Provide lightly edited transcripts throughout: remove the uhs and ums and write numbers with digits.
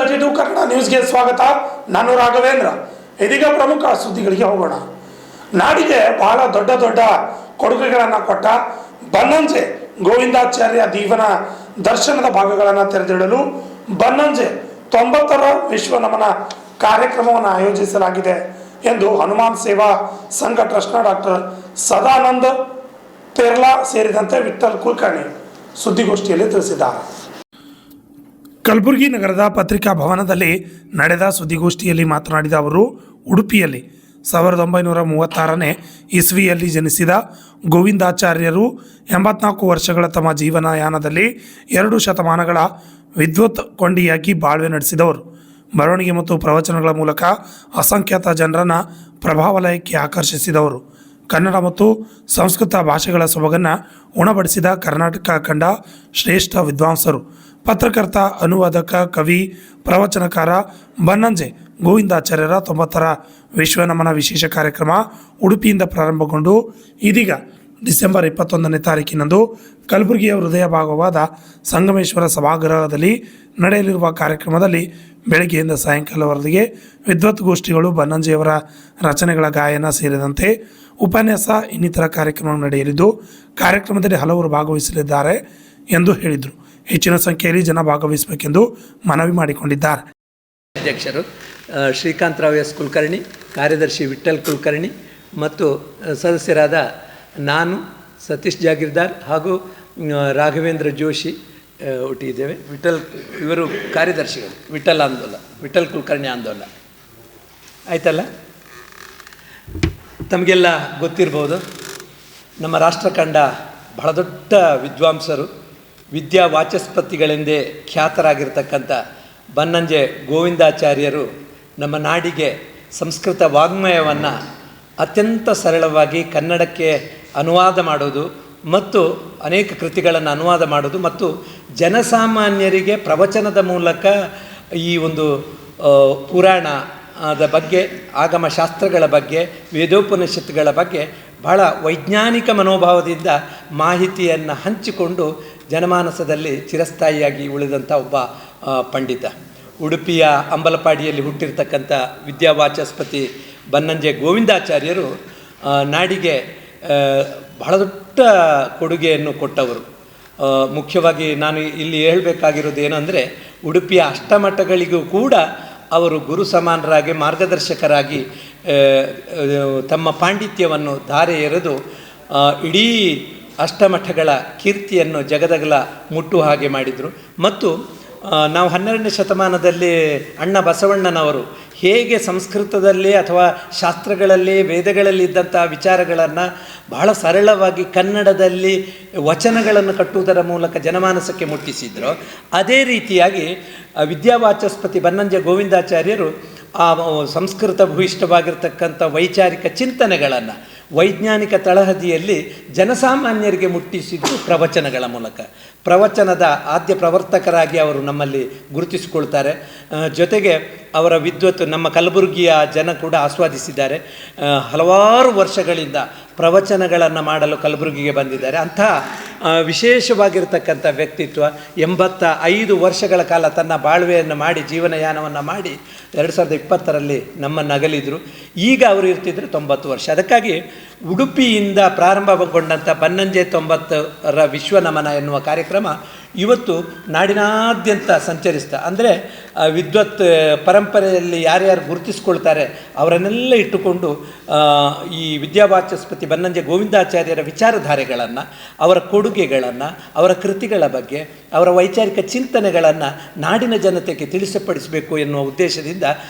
32 ಕನ್ನಡ ನ್ಯೂಸ್ಗೆ ಸ್ವಾಗತ. ನಾನು ರಾಘವೇಂದ್ರ. ಇದೀಗ ಪ್ರಮುಖ ಸುದ್ದಿಗಳಿಗೆ ಹೋಗೋಣ. ನಾಡಿಗೆ ಬಹಳ ದೊಡ್ಡ ಕೊಡುಗೆಗಳನ್ನು ಕೊಟ್ಟ ಬನ್ನಂಜೆ ಗೋವಿಂದಾಚಾರ್ಯ ದೀವನ ದರ್ಶನದ ಭಾಗಗಳನ್ನು ತೆರೆದಿಡಲು ಬನ್ನಂಜೆ 90ರ ವಿಶ್ವ ನಮನ ಕಾರ್ಯಕ್ರಮವನ್ನು ಆಯೋಜಿಸಲಾಗಿದೆ ಎಂದು ಹನುಮಾನ್ ಸೇವಾ ಸಂಘ ಟ್ರಸ್ಟ್ನ ಡಾಕ್ಟರ್ ಸದಾನಂದ ಪೆರ್ಲಾ ಸೇರಿದಂತೆ ವಿಠ್ಠಲ್ ಕುಲಕರ್ಣಿ ಸುದ್ದಿಗೋಷ್ಠಿಯಲ್ಲಿ ತಿಳಿಸಿದ್ದಾರೆ. ಕಲಬುರಗಿ ನಗರದ ಪತ್ರಿಕಾ ಭವನದಲ್ಲಿ ನಡೆದ ಸುದ್ದಿಗೋಷ್ಠಿಯಲ್ಲಿ ಮಾತನಾಡಿದ ಅವರು, ಉಡುಪಿಯಲ್ಲಿ 1936ನೇ ಇಸ್ವಿಯಲ್ಲಿ ಜನಿಸಿದ ಗೋವಿಂದಾಚಾರ್ಯರು 84 ವರ್ಷಗಳ ತಮ್ಮ ಜೀವನಯಾನದಲ್ಲಿ 2 ಶತಮಾನಗಳ ವಿದ್ವತ್ ಕೊಂಡಿಯಾಗಿ ಬಾಳ್ವೆ ನಡೆಸಿದವರು. ಬರವಣಿಗೆ ಮತ್ತು ಪ್ರವಚನಗಳ ಮೂಲಕ ಅಸಂಖ್ಯಾತ ಜನರನ್ನು ಪ್ರಭಾವಲಯಕ್ಕೆ ಆಕರ್ಷಿಸಿದವರು. ಕನ್ನಡ ಮತ್ತು ಸಂಸ್ಕೃತ ಭಾಷೆಗಳ ಸೊಬಗನ್ನು ಉಣಬಡಿಸಿದ ಕರ್ನಾಟಕ ಕಂಡ ಶ್ರೇಷ್ಠ ವಿದ್ವಾಂಸರು. ಪತ್ರಕರ್ತ, ಅನುವಾದಕ, ಕವಿ, ಪ್ರವಚನಕಾರ ಬನ್ನಂಜೆ ಗೋವಿಂದಾಚಾರ್ಯರ 90ರ ವಿಶ್ವ ನಮನ ವಿಶೇಷ ಕಾರ್ಯಕ್ರಮ ಉಡುಪಿಯಿಂದ ಪ್ರಾರಂಭಗೊಂಡು ಇದೀಗ ಡಿಸೆಂಬರ್ 21ನೇ ತಾರೀಕಿನಂದು ಕಲಬುರಗಿಯ ಹೃದಯ ಭಾಗವಾದ ಸಂಗಮೇಶ್ವರ ಸಭಾಗೃಹದಲ್ಲಿ ನಡೆಯಲಿರುವ ಕಾರ್ಯಕ್ರಮದಲ್ಲಿ ಬೆಳಗ್ಗೆಯಿಂದ ಸಾಯಂಕಾಲವರೆಗೆ ವಿದ್ವತ್ಗೋಷ್ಠಿಗಳು, ಬನ್ನಂಜೆಯವರ ರಚನೆಗಳ ಗಾಯನ ಸೇರಿದಂತೆ ಉಪನ್ಯಾಸ ಇನ್ನಿತರ ಕಾರ್ಯಕ್ರಮ ನಡೆಯಲಿದ್ದು ಕಾರ್ಯಕ್ರಮದಲ್ಲಿ ಹಲವರು ಭಾಗವಹಿಸಲಿದ್ದಾರೆ ಎಂದು ಹೇಳಿದರು. ಹೆಚ್ಚಿನ ಸಂಖ್ಯೆಯಲ್ಲಿ ಜನ ಭಾಗವಹಿಸಬೇಕೆಂದು ಮನವಿ ಮಾಡಿಕೊಂಡಿದ್ದಾರೆ. ಅಧ್ಯಕ್ಷರು ಶ್ರೀಕಾಂತರಾವ್ ಎಸ್ ಕುಲಕರ್ಣಿ, ಕಾರ್ಯದರ್ಶಿ ವಿಠ್ಠಲ್ ಕುಲಕರ್ಣಿ ಮತ್ತು ಸದಸ್ಯರಾದ ನಾನು, ಸತೀಶ್ ಜಾಗೀರ್ದಾರ್ ಹಾಗೂ ರಾಘವೇಂದ್ರ ಜೋಶಿ ಒಟ್ಟಿದ್ದೇವೆ. ಇವರು ಕಾರ್ಯದರ್ಶಿಗಳು, ವಿಠ್ಠಲ್ ಕುಲಕರ್ಣಿ ಆಂದೋಲನ. ಆಯ್ತಲ್ಲ, ತಮಗೆಲ್ಲ ಗೊತ್ತಿರ್ಬೋದು, ನಮ್ಮ ರಾಷ್ಟ್ರ ಕಂಡ ಬಹಳ ದೊಡ್ಡ ವಿದ್ವಾಂಸರು, ವಿದ್ಯಾ ವಾಚಸ್ಪತಿಗಳೆಂದೇ ಖ್ಯಾತರಾಗಿರ್ತಕ್ಕಂಥ ಬನ್ನಂಜೆ ಗೋವಿಂದಾಚಾರ್ಯರು ನಮ್ಮ ನಾಡಿಗೆ ಸಂಸ್ಕೃತ ವಾಗ್ಮಯವನ್ನು ಅತ್ಯಂತ ಸರಳವಾಗಿ ಕನ್ನಡಕ್ಕೆ ಅನುವಾದ ಮಾಡೋದು ಮತ್ತು ಅನೇಕ ಕೃತಿಗಳನ್ನು ಅನುವಾದ ಮಾಡೋದು ಮತ್ತು ಜನಸಾಮಾನ್ಯರಿಗೆ ಪ್ರವಚನದ ಮೂಲಕ ಈ ಒಂದು ಪುರಾಣದ ಬಗ್ಗೆ, ಆಗಮ ಶಾಸ್ತ್ರಗಳ ಬಗ್ಗೆ, ವೇದೋಪನಿಷತ್ತುಗಳ ಬಗ್ಗೆ ಬಹಳ ವೈಜ್ಞಾನಿಕ ಮನೋಭಾವದಿಂದ ಮಾಹಿತಿಯನ್ನು ಹಂಚಿಕೊಂಡು ಜನಮಾನಸದಲ್ಲಿ ಚಿರಸ್ಥಾಯಿಯಾಗಿ ಉಳಿದಂಥ ಒಬ್ಬ ಪಂಡಿತ. ಉಡುಪಿಯ ಅಂಬಲಪಾಡಿಯಲ್ಲಿ ಹುಟ್ಟಿರ್ತಕ್ಕಂಥ ವಿದ್ಯಾವಾಚಸ್ಪತಿ ಬನ್ನಂಜೆ ಗೋವಿಂದಾಚಾರ್ಯರು ನಾಡಿಗೆ ಬಹಳ ದೊಡ್ಡ ಕೊಡುಗೆಯನ್ನು ಕೊಟ್ಟವರು. ಮುಖ್ಯವಾಗಿ ನಾನು ಇಲ್ಲಿ ಹೇಳಬೇಕಾಗಿರೋದು ಏನಂದರೆ, ಉಡುಪಿಯ ಅಷ್ಟಮಠಗಳಿಗೂ ಕೂಡ ಅವರು ಗುರು ಸಮಾನರಾಗಿ, ಮಾರ್ಗದರ್ಶಕರಾಗಿ ತಮ್ಮ ಪಾಂಡಿತ್ಯವನ್ನು ಧಾರೆ ಎರೆದು ಇಡೀ ಅಷ್ಟಮಠಗಳ ಕೀರ್ತಿಯನ್ನು ಜಗದಗಲ ಮುಟ್ಟು ಹಾಗೆ ಮಾಡಿದರು. ಮತ್ತು ನಾವು 12ನೇ ಶತಮಾನದಲ್ಲಿ ಅಣ್ಣ ಬಸವಣ್ಣನವರು ಹೇಗೆ ಸಂಸ್ಕೃತದಲ್ಲಿ ಅಥವಾ ಶಾಸ್ತ್ರಗಳಲ್ಲಿ, ವೇದಗಳಲ್ಲಿ ಇದ್ದಂಥ ವಿಚಾರಗಳನ್ನು ಬಹಳ ಸರಳವಾಗಿ ಕನ್ನಡದಲ್ಲಿ ವಚನಗಳನ್ನು ಕಟ್ಟುವುದರ ಮೂಲಕ ಜನಮಾನಸಕ್ಕೆ ಮುಟ್ಟಿಸಿದ್ರು, ಅದೇ ರೀತಿಯಾಗಿ ವಿದ್ಯಾವಾಚಸ್ಪತಿ ಬನ್ನಂಜೆ ಗೋವಿಂದಾಚಾರ್ಯರು ಆ ಸಂಸ್ಕೃತ ಭೂಯಿಷ್ಠವಾಗಿರ್ತಕ್ಕಂಥ ವೈಚಾರಿಕ ಚಿಂತನೆಗಳನ್ನು ವೈಜ್ಞಾನಿಕ ತಳಹದಿಯಲ್ಲಿ ಜನಸಾಮಾನ್ಯರಿಗೆ ಮುಟ್ಟಿಸಿದ್ದು ಪ್ರವಚನಗಳ ಮೂಲಕ. ಪ್ರವಚನದ ಆದ್ಯ ಪ್ರವರ್ತಕರಾಗಿ ಅವರು ನಮ್ಮಲ್ಲಿ ಗುರುತಿಸಿಕೊಳ್ತಾರೆ. ಜೊತೆಗೆ ಅವರ ವಿದ್ವತ್ತು ನಮ್ಮ ಕಲಬುರಗಿಯ ಜನ ಕೂಡ ಆಸ್ವಾದಿಸಿದ್ದಾರೆ. ಹಲವಾರು ವರ್ಷಗಳಿಂದ ಪ್ರವಚನಗಳನ್ನು ಮಾಡಲು ಕಲಬುರಗಿಗೆ ಬಂದಿದ್ದಾರೆ. ಅಂಥ ವಿಶೇಷವಾಗಿರ್ತಕ್ಕಂಥ ವ್ಯಕ್ತಿತ್ವ. 85 ವರ್ಷಗಳ ಕಾಲ ತನ್ನ ಬಾಳ್ವೆಯನ್ನು ಮಾಡಿ, ಜೀವನಯಾನವನ್ನು ಮಾಡಿ 2020ರಲ್ಲಿ ನಮ್ಮನ್ನು ಅಗಲಿದರು. ಈಗ ಅವರು ಇರ್ತಿದ್ರು 90 ವರ್ಷ. ಅದಕ್ಕಾಗಿ ಉಡುಪಿಯಿಂದ ಪ್ರಾರಂಭಗೊಂಡಂಥ ಬನ್ನಂಜೆ 90ರ ವಿಶ್ವ ನಮನ ಎನ್ನುವ ಕಾರ್ಯಕ್ರಮ ಇವತ್ತು ನಾಡಿನಾದ್ಯಂತ ಸಂಚರಿಸ್ತಾ, ಅಂದರೆ ವಿದ್ವತ್ ಪರಂಪರೆಯಲ್ಲಿ ಯಾರ್ಯಾರು ಗುರುತಿಸ್ಕೊಳ್ತಾರೆ ಅವರನ್ನೆಲ್ಲ ಇಟ್ಟುಕೊಂಡು ಈ ವಿದ್ಯಾವಾಚಸ್ಪತಿ ಬನ್ನಂಜೆ ಗೋವಿಂದಾಚಾರ್ಯರ ವಿಚಾರಧಾರೆಗಳನ್ನು, ಅವರ ಕೊಡುಗೆಗಳನ್ನು, ಅವರ ಕೃತಿಗಳ ಬಗ್ಗೆ, ಅವರ ವೈಚಾರಿಕ ಚಿಂತನೆಗಳನ್ನು ನಾಡಿನ ಜನತೆಗೆ ತಿಳಿಸಪಡಿಸಬೇಕು ಎನ್ನುವ ಉದ್ದೇಶದಿಂದ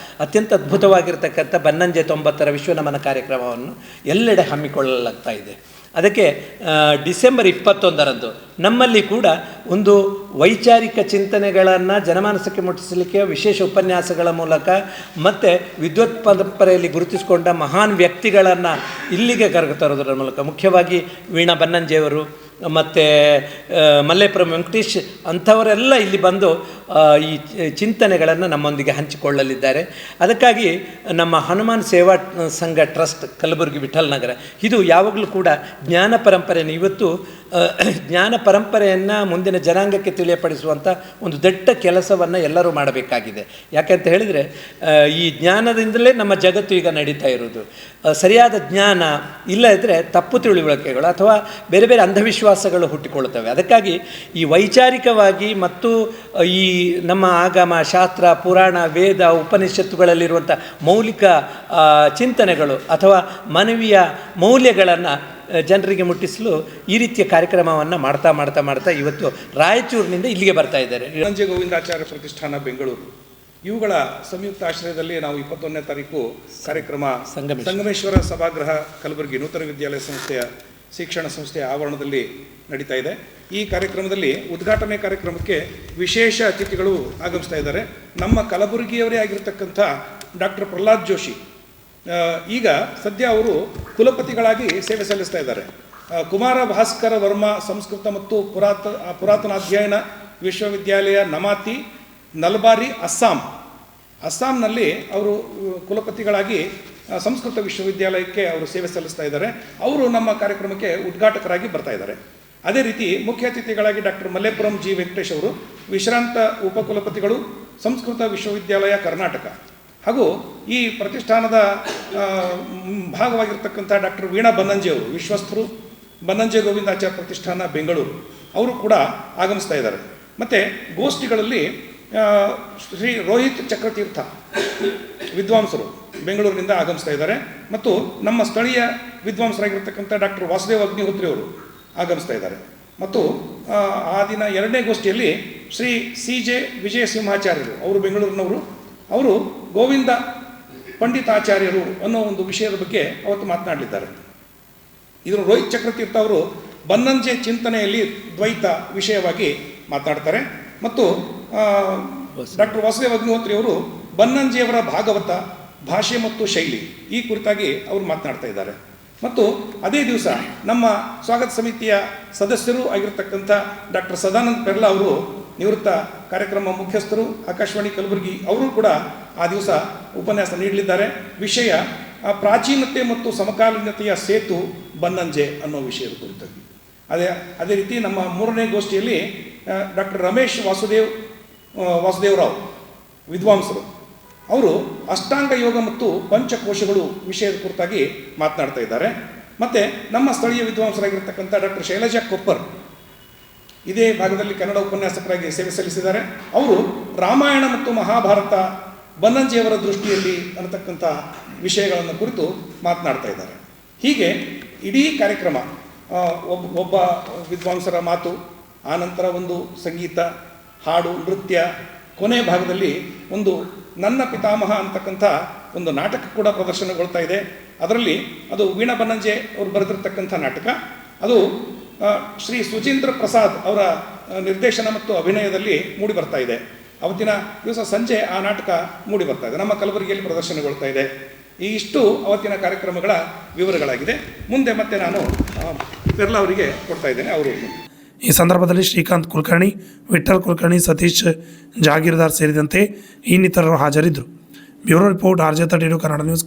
ಅತ್ಯಂತ ಅದ್ಭುತವಾಗಿರ್ತಕ್ಕಂಥ ಬನ್ನಂಜೆ 90ರ ವಿಶ್ವನಮನ ಕಾರ್ಯಕ್ರಮವನ್ನು ಎಲ್ಲೆಡೆ ಹಮ್ಮಿಕೊಳ್ಳಲಾಗ್ತಾ ಇದೆ. ಅದಕ್ಕೆ ಡಿಸೆಂಬರ್ 21ರಂದು ನಮ್ಮಲ್ಲಿ ಕೂಡ ಒಂದು ವೈಚಾರಿಕ ಚಿಂತನೆಗಳನ್ನು ಜನಮಾನಸಕ್ಕೆ ಮುಟ್ಟಿಸಲಿಕ್ಕೆ ವಿಶೇಷ ಉಪನ್ಯಾಸಗಳ ಮೂಲಕ ಮತ್ತು ವಿದ್ವತ್ ಪರಂಪರೆಯಲ್ಲಿ ಗುರುತಿಸಿಕೊಂಡ ಮಹಾನ್ ವ್ಯಕ್ತಿಗಳನ್ನು ಇಲ್ಲಿಗೆ ಕರೆತರೋದರ ಮೂಲಕ, ಮುಖ್ಯವಾಗಿ ವೀಣಾ ಬನ್ನಂಜೆಯವರು ಮತ್ತು ಮಲ್ಲೇಪುರಂ ವೆಂಕಟೇಶ್ ಅಂಥವರೆಲ್ಲ ಇಲ್ಲಿ ಬಂದು ಈ ಚಿಂತನೆಗಳನ್ನು ನಮ್ಮೊಂದಿಗೆ ಹಂಚಿಕೊಳ್ಳಲಿದ್ದಾರೆ. ಅದಕ್ಕಾಗಿ ನಮ್ಮ ಹನುಮಾನ್ ಸೇವಾ ಸಂಘ ಟ್ರಸ್ಟ್ ಕಲಬುರಗಿ ವಿಠಲ್ ನಗರ ಇದು ಯಾವಾಗಲೂ ಕೂಡ ಜ್ಞಾನ ಪರಂಪರೆಯನ್ನು ಇವತ್ತು ಜ್ಞಾನ ಪರಂಪರೆಯನ್ನು ಮುಂದಿನ ಜನಾಂಗಕ್ಕೆ ತಿಳಿಯಪಡಿಸುವಂಥ ಒಂದು ದೊಡ್ಡ ಕೆಲಸವನ್ನು ಎಲ್ಲರೂ ಮಾಡಬೇಕಾಗಿದೆ. ಯಾಕೆಂತ ಹೇಳಿದರೆ ಈ ಜ್ಞಾನದಿಂದಲೇ ನಮ್ಮ ಜಗತ್ತು ಈಗ ನಡೀತಾ ಇರೋದು. ಸರಿಯಾದ ಜ್ಞಾನ ಇಲ್ಲದಿದ್ದರೆ ತಪ್ಪು ತಿಳುವಳಿಕೆಗಳು ಅಥವಾ ಬೇರೆ ಬೇರೆ ಅಂಧವಿಶ್ವಾಸಗಳು ಹುಟ್ಟಿಕೊಳ್ಳುತ್ತವೆ. ಅದಕ್ಕಾಗಿ ಈ ವೈಚಾರಿಕವಾಗಿ ಮತ್ತು ಈ ನಮ್ಮ ಆಗಮ ಶಾಸ್ತ್ರ ಪುರಾಣ ವೇದ ಉಪನಿಷತ್ತುಗಳಲ್ಲಿರುವಂಥ ಮೌಲಿಕ ಚಿಂತನೆಗಳು ಅಥವಾ ಮಾನವೀಯ ಮೌಲ್ಯಗಳನ್ನು ಜನರಿಗೆ ಮುಟ್ಟಿಸಲು ಈ ರೀತಿಯ ಕಾರ್ಯಕ್ರಮವನ್ನು ಮಾಡ್ತಾ ಇವತ್ತು ರಾಯಚೂರಿನಿಂದ ಇಲ್ಲಿಗೆ ಬರ್ತಾ ಇದ್ದಾರೆ. ಬನ್ನಂಜೆ ಗೋವಿಂದಾಚಾರ್ಯ ಪ್ರತಿಷ್ಠಾನ ಬೆಂಗಳೂರು ಇವುಗಳ ಸಂಯುಕ್ತ ಆಶ್ರಯದಲ್ಲಿ ನಾವು 21ನೇ ತಾರೀಕು ಕಾರ್ಯಕ್ರಮ ಸಂಗಮೇಶ್ವರ ಸಭಾಗೃಹ ಕಲಬುರಗಿ ನೂತನ ವಿದ್ಯಾಲಯ ಸಂಸ್ಥೆಯ ಶಿಕ್ಷಣ ಸಂಸ್ಥೆಯ ಆವರಣದಲ್ಲಿ ನಡೀತಾ ಇದೆ. ಈ ಕಾರ್ಯಕ್ರಮದಲ್ಲಿ ಉದ್ಘಾಟನೆ ಕಾರ್ಯಕ್ರಮಕ್ಕೆ ವಿಶೇಷ ಅತಿಥಿಗಳು ಆಗಮಿಸ್ತಾ ಇದ್ದಾರೆ. ನಮ್ಮ ಕಲಬುರಗಿಯವರೇ ಆಗಿರತಕ್ಕಂಥ ಡಾಕ್ಟರ್ ಪ್ರಹ್ಲಾದ್ ಜೋಶಿ ಈಗ ಸದ್ಯ ಅವರು ಕುಲಪತಿಗಳಾಗಿ ಸೇವೆ ಸಲ್ಲಿಸ್ತಾ ಇದ್ದಾರೆ. ಕುಮಾರ ಭಾಸ್ಕರ ವರ್ಮ ಸಂಸ್ಕೃತ ಮತ್ತು ಪುರಾತನ ಅಧ್ಯಯನ ವಿಶ್ವವಿದ್ಯಾಲಯ ನಮಾತಿ ನಲ್ಬಾರಿ ಅಸ್ಸಾಂನಲ್ಲಿ ಅವರು ಕುಲಪತಿಗಳಾಗಿ ಸಂಸ್ಕೃತ ವಿಶ್ವವಿದ್ಯಾಲಯಕ್ಕೆ ಅವರು ಸೇವೆ ಸಲ್ಲಿಸ್ತಾ ಇದ್ದಾರೆ. ಅವರು ನಮ್ಮ ಕಾರ್ಯಕ್ರಮಕ್ಕೆ ಉದ್ಘಾಟಕರಾಗಿ ಬರ್ತಾ ಇದ್ದಾರೆ. ಅದೇ ರೀತಿ ಮುಖ್ಯ ಅತಿಥಿಗಳಾಗಿ ಡಾಕ್ಟರ್ ಮಲ್ಲೇಪುರಂ ಜಿ ವೆಂಕಟೇಶ್ ಅವರು ವಿಶ್ರಾಂತ ಉಪಕುಲಪತಿಗಳು ಸಂಸ್ಕೃತ ವಿಶ್ವವಿದ್ಯಾಲಯ ಕರ್ನಾಟಕ ಹಾಗೂ ಈ ಪ್ರತಿಷ್ಠಾನದ ಭಾಗವಾಗಿರ್ತಕ್ಕಂಥ ಡಾಕ್ಟರ್ ವೀಣಾ ಬನ್ನಂಜೆ ಅವರು ವಿಶ್ವಸ್ಥರು ಬನ್ನಂಜೆ ಗೋವಿಂದಾಚಾರ್ಯ ಪ್ರತಿಷ್ಠಾನ ಬೆಂಗಳೂರು ಅವರು ಕೂಡ ಆಗಮಿಸ್ತಾ ಇದ್ದಾರೆ. ಮತ್ತು ಗೋಷ್ಠಿಗಳಲ್ಲಿ ಶ್ರೀ ರೋಹಿತ್ ಚಕ್ರತೀರ್ಥ ವಿದ್ವಾಂಸರು ಬೆಂಗಳೂರಿನಿಂದ ಆಗಮಿಸ್ತಾ ಇದ್ದಾರೆ ಮತ್ತು ನಮ್ಮ ಸ್ಥಳೀಯ ವಿದ್ವಾಂಸರಾಗಿರ್ತಕ್ಕಂಥ ಡಾಕ್ಟರ್ ವಾಸುದೇವ್ ಅಗ್ನಿಹೋತ್ರಿ ಅವರು ಆಗಮಿಸ್ತಾ ಇದ್ದಾರೆ. ಮತ್ತು ಆ ದಿನ 2ನೇ ಗೋಷ್ಠಿಯಲ್ಲಿ ಶ್ರೀ CJ ವಿಜಯಸಿಂಹಾಚಾರ್ಯರು ಅವರು ಬೆಂಗಳೂರಿನವರು ಅವರು ಗೋವಿಂದ ಪಂಡಿತಾಚಾರ್ಯರು ಅನ್ನೋ ಒಂದು ವಿಷಯದ ಬಗ್ಗೆ ಅವತ್ತು ಮಾತನಾಡಲಿದ್ದಾರೆ. ಇದನ್ನು ರೋಹಿತ್ ಚಕ್ರತೀರ್ಥ ಅವರು ಬನ್ನಂಜೆ ಚಿಂತನೆಯಲ್ಲಿ ದ್ವೈತ ವಿಷಯವಾಗಿ ಮಾತನಾಡ್ತಾರೆ ಮತ್ತು ಡಾಕ್ಟರ್ ವಾಸುದೇವ್ ಅಗ್ನಿಹೋತ್ರಿ ಅವರು ಬನ್ನಂಜೆಯವರ ಭಾಗವತ ಭಾಷೆ ಮತ್ತು ಶೈಲಿ ಈ ಕುರಿತಾಗಿ ಅವರು ಮಾತನಾಡ್ತಾ ಇದ್ದಾರೆ. ಮತ್ತು ಅದೇ ದಿವಸ ನಮ್ಮ ಸ್ವಾಗತ ಸಮಿತಿಯ ಸದಸ್ಯರು ಆಗಿರ್ತಕ್ಕಂಥ ಡಾಕ್ಟರ್ ಸದಾನಂದ ಪೆರ್ಲಾ ಅವರು ನಿವೃತ್ತ ಕಾರ್ಯಕ್ರಮ ಮುಖ್ಯಸ್ಥರು ಆಕಾಶವಾಣಿ ಕಲಬುರಗಿ ಅವರು ಕೂಡ ಆ ದಿವಸ ಉಪನ್ಯಾಸ ನೀಡಲಿದ್ದಾರೆ. ವಿಷಯ ಪ್ರಾಚೀನತೆ ಮತ್ತು ಸಮಕಾಲೀನತೆಯ ಸೇತು ಬನ್ನಂಜೆ ಅನ್ನೋ ವಿಷಯದ ಕುರಿತಾಗಿ. ಅದೇ ರೀತಿ ನಮ್ಮ 3ನೇ ಗೋಷ್ಠಿಯಲ್ಲಿ ಡಾಕ್ಟರ್ ರಮೇಶ್ ವಾಸುದೇವರಾವ್ ವಿದ್ವಾಂಸರು ಅವರು ಅಷ್ಟಾಂಗ ಯೋಗ ಮತ್ತು ಪಂಚಕೋಶಗಳು ವಿಷಯದ ಕುರಿತಾಗಿ ಮಾತನಾಡ್ತಾ ಇದ್ದಾರೆ. ಮತ್ತು ನಮ್ಮ ಸ್ಥಳೀಯ ವಿದ್ವಾಂಸರಾಗಿರ್ತಕ್ಕಂಥ ಡಾಕ್ಟರ್ ಶೈಲಜಾ ಕೊಪ್ಪರ್ ಇದೇ ಭಾಗದಲ್ಲಿ ಕನ್ನಡ ಉಪನ್ಯಾಸಕರಾಗಿ ಸೇವೆ ಸಲ್ಲಿಸಿದ್ದಾರೆ. ಅವರು ರಾಮಾಯಣ ಮತ್ತು ಮಹಾಭಾರತ ಬನ್ನಂಜೆಯವರ ದೃಷ್ಟಿಯಲ್ಲಿ ಅನ್ನತಕ್ಕಂಥ ವಿಷಯಗಳನ್ನು ಕುರಿತು ಮಾತನಾಡ್ತಾ ಇದ್ದಾರೆ. ಹೀಗೆ ಇಡೀ ಕಾರ್ಯಕ್ರಮ ಒಬ್ಬ ವಿದ್ವಾಂಸರ ಮಾತು, ಆನಂತರ ಒಂದು ಸಂಗೀತ, ಹಾಡು, ನೃತ್ಯ, ಕೊನೆ ಭಾಗದಲ್ಲಿ ಒಂದು ನನ್ನ ಪಿತಾಮಹ ಅಂತಕ್ಕಂಥ ಒಂದು ನಾಟಕ ಕೂಡ ಪ್ರದರ್ಶನಗೊಳ್ತಾ ಇದೆ. ಅದರಲ್ಲಿ ಅದು ವೀಣಾ ಬನ್ನಂಜೆ ಅವರು ಬರೆದಿರ್ತಕ್ಕಂಥ ನಾಟಕ. ಅದು ಶ್ರೀ ಸುಚೀಂದ್ರ ಪ್ರಸಾದ್ ಅವರ ನಿರ್ದೇಶನ ಮತ್ತು ಅಭಿನಯದಲ್ಲಿ ಮೂಡಿ ಬರ್ತಾ ಇದೆ. ಅವತ್ತಿನ ದಿವಸ ಸಂಜೆ ಆ ನಾಟಕ ಮೂಡಿ ಬರ್ತಾ ಇದೆ, ನಮ್ಮ ಕಲಬುರಗಿಯಲ್ಲಿ ಪ್ರದರ್ಶನಗೊಳ್ತಾ ಇದೆ. ಇಷ್ಟು ಅವತ್ತಿನ ಕಾರ್ಯಕ್ರಮಗಳ ವಿವರಗಳಾಗಿದೆ. ಮುಂದೆ ಮತ್ತೆ ನಾನು ಪೆರ್ಲಾ ಅವರಿಗೆ ಕೊಡ್ತಾ ಇದ್ದೇನೆ. ಅವರು ಈ ಸಂದರ್ಭದಲ್ಲಿ ಶ್ರೀಕಾಂತ್ ಕುಲಕರ್ಣಿ, ವಿಠಲ್ ಕುಲಕರ್ಣಿ, ಸತೀಶ್ ಜಾಗೀರ್ದಾರ್ ಸೇರಿದಂತೆ ಇನ್ನಿತರರು ಹಾಜರಿದ್ದರು. Bureau report RJ 32 Kannada news.